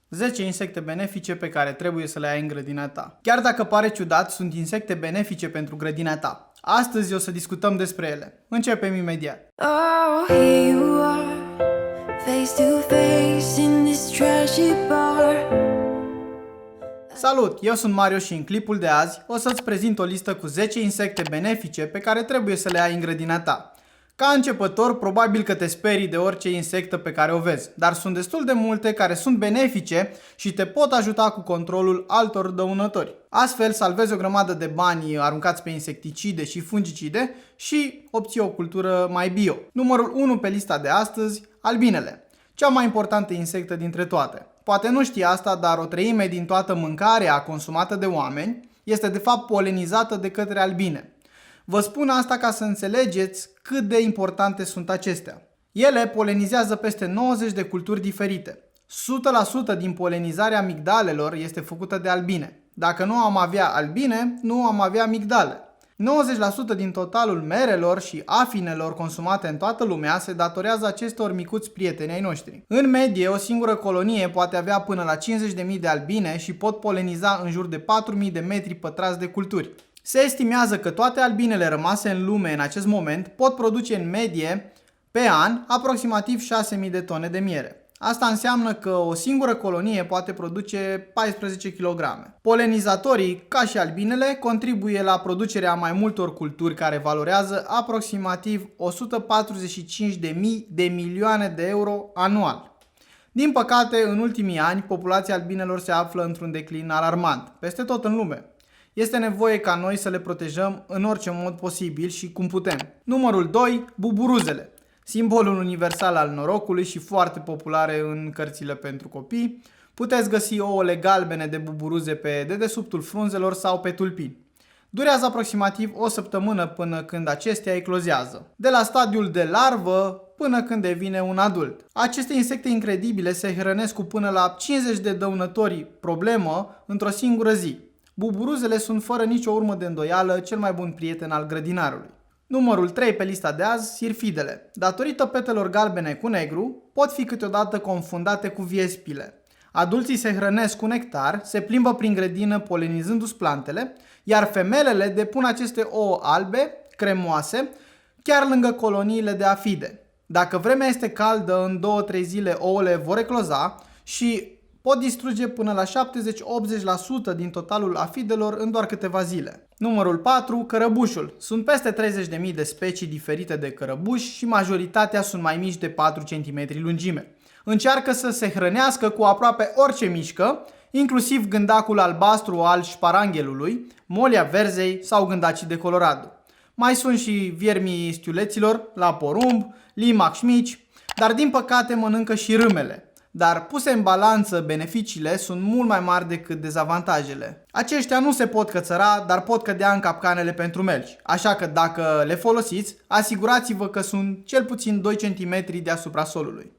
10 insecte benefice pe care trebuie să le ai în grădina ta. Chiar dacă pare ciudat, sunt insecte benefice pentru grădina ta. Astăzi o să discutăm despre ele. Începem imediat. Oh, here you are, face to face in this trashy bar. Salut, eu sunt Mario și în clipul de azi o să-ți prezint o listă cu 10 insecte benefice pe care trebuie să le ai în grădina ta. Ca începător, probabil că te sperii de orice insectă pe care o vezi, dar sunt destul de multe care sunt benefice și te pot ajuta cu controlul altor dăunători. Astfel, salvezi o grămadă de bani aruncați pe insecticide și fungicide și obții o cultură mai bio. Numărul 1 pe lista de astăzi, albinele. Cea mai importantă insectă dintre toate. Poate nu știi asta, dar o treime din toată mâncarea consumată de oameni este de fapt polenizată de către albine. Vă spun asta ca să înțelegeți cât de importante sunt acestea. Ele polenizează peste 90 de culturi diferite. 100% din polenizarea migdalelor este făcută de albine. Dacă nu am avea albine, nu am avea migdale. 90% din totalul merelor și afinelor consumate în toată lumea se datorează acestor micuți prieteni ai noștri. În medie, o singură colonie poate avea până la 50.000 de albine și pot poleniza în jur de 4.000 de metri pătrați de culturi. Se estimează că toate albinele rămase în lume în acest moment pot produce în medie pe an aproximativ 6.000 de tone de miere. Asta înseamnă că o singură colonie poate produce 14 kg. Polenizatorii, ca și albinele, contribuie la producerea mai multor culturi care valorează aproximativ 145.000 de milioane de euro anual. Din păcate, în ultimii ani, populația albinelor se află într-un declin alarmant, peste tot în lume. Este nevoie ca noi să le protejăm în orice mod posibil și cum putem. Numărul 2. Buburuzele. Simbolul universal al norocului și foarte populare în cărțile pentru copii. Puteți găsi ouăle galbene de buburuze pe dedesubtul frunzelor sau pe tulpini. Durează aproximativ o săptămână până când acestea eclozează, de la stadiul de larvă până când devine un adult. Aceste insecte incredibile se hrănesc cu până la 50 de dăunători problemă într-o singură zi. Buburuzele sunt fără nicio urmă de îndoială cel mai bun prieten al grădinarului. Numărul 3 pe lista de azi, sirfidele. Datorită petelor galbene cu negru, pot fi câteodată confundate cu viespile. Adulții se hrănesc cu nectar, se plimbă prin grădină polenizându-și plantele, iar femelele depun aceste ouă albe, cremoase, chiar lângă coloniile de afide. Dacă vremea este caldă, în 2-3 zile ouăle vor ecloza și pot distruge până la 70-80% din totalul afidelor în doar câteva zile. Numărul 4. Cărăbușul. Sunt peste 30.000 de specii diferite de cărăbuși și majoritatea sunt mai mici de 4 cm lungime. Încearcă să se hrănească cu aproape orice mișcă, inclusiv gândacul albastru al șparanghelului, molia verzei sau gândacii de Colorado. Mai sunt și viermii stiuleților, la porumb, limaci mici, dar din păcate mănâncă și râmele. Dar puse în balanță, beneficiile sunt mult mai mari decât dezavantajele. Aceștia nu se pot cățăra, dar pot cădea în capcanele pentru melci. Așa că dacă le folosiți, asigurați-vă că sunt cel puțin 2 cm deasupra solului.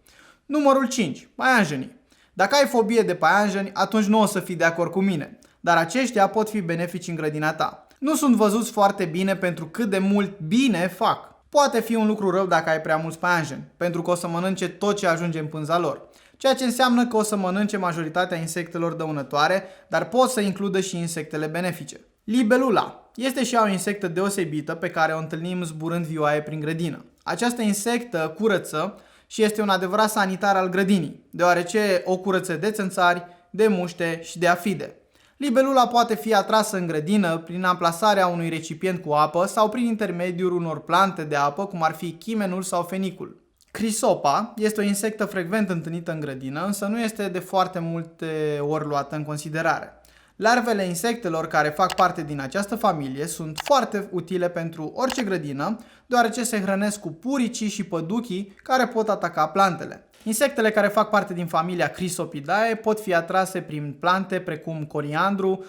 Numărul 5. Paianjenii. Dacă ai fobie de paianjeni, atunci nu o să fii de acord cu mine. Dar aceștia pot fi benefici în grădina ta. Nu sunt văzuți foarte bine pentru cât de mult bine fac. Poate fi un lucru rău dacă ai prea mulți paianjeni, pentru că o să mănânce tot ce ajunge în pânza lor. Ceea ce înseamnă că o să mănânce majoritatea insectelor dăunătoare, dar pot să includă și insectele benefice. Libelula este și ea o insectă deosebită pe care o întâlnim zburând vioaie prin grădină. Această insectă curăță și este un adevărat sanitar al grădinii, deoarece o curăță de țânțari, de muște și de afide. Libelula poate fi atrasă în grădină prin amplasarea unui recipient cu apă sau prin intermediul unor plante de apă, cum ar fi chimenul sau fenicul. Crisopa este o insectă frecvent întâlnită în grădină, însă nu este de foarte multe ori luată în considerare. Larvele insectelor care fac parte din această familie sunt foarte utile pentru orice grădină, deoarece se hrănesc cu puricii și păduchii care pot ataca plantele. Insectele care fac parte din familia Chrysopidae pot fi atrase prin plante precum coriandru,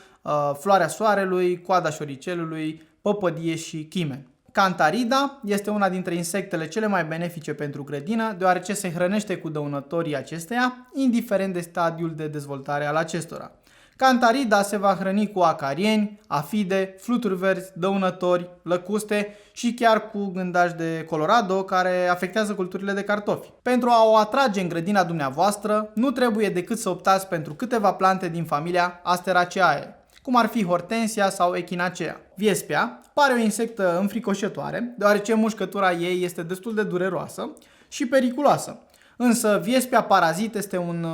floarea soarelui, coada șoricelului, păpădie și chimen. Cantarida este una dintre insectele cele mai benefice pentru grădină, deoarece se hrănește cu dăunătorii acesteia, indiferent de stadiul de dezvoltare al acestora. Cantarida se va hrăni cu acarieni, afide, fluturi verzi, dăunători, lăcuste și chiar cu gândaci de Colorado care afectează culturile de cartofi. Pentru a o atrage în grădina dumneavoastră, nu trebuie decât să optați pentru câteva plante din familia Asteraceae, cum ar fi hortensia sau echinacea. Viespea pare o insectă înfricoșătoare, deoarece mușcătura ei este destul de dureroasă și periculoasă. Însă viespea parazit este un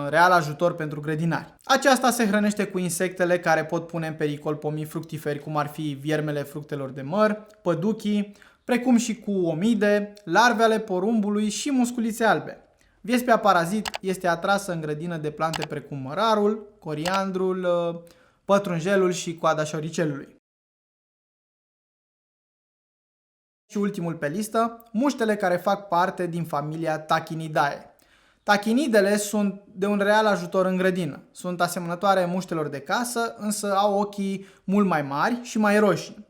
real ajutor pentru grădinari. Aceasta se hrănește cu insectele care pot pune în pericol pomii fructiferi, cum ar fi viermele fructelor de măr, păduchii, precum și cu omide, larve ale porumbului și musculițe albe. Viespea parazit este atrasă în grădină de plante precum mărarul, coriandrul, pătrunjelul și coada șoricelului. Și ultimul pe listă, muștele care fac parte din familia Tachinidae. Tachinidele sunt de un real ajutor în grădină. Sunt asemănătoare muștelor de casă, însă au ochii mult mai mari și mai roșii.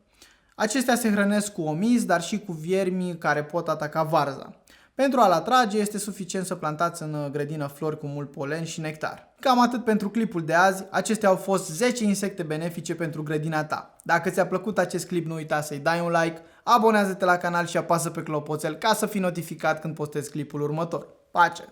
Acestea se hrănesc cu omizi, dar și cu viermi care pot ataca varza. Pentru a-l atrage, este suficient să plantați în grădină flori cu mult polen și nectar. Cam atât pentru clipul de azi. Acestea au fost 10 insecte benefice pentru grădina ta. Dacă ți-a plăcut acest clip, nu uita să-i dai un like, abonează-te la canal și apasă pe clopoțel ca să fii notificat când postez clipul următor. Pace!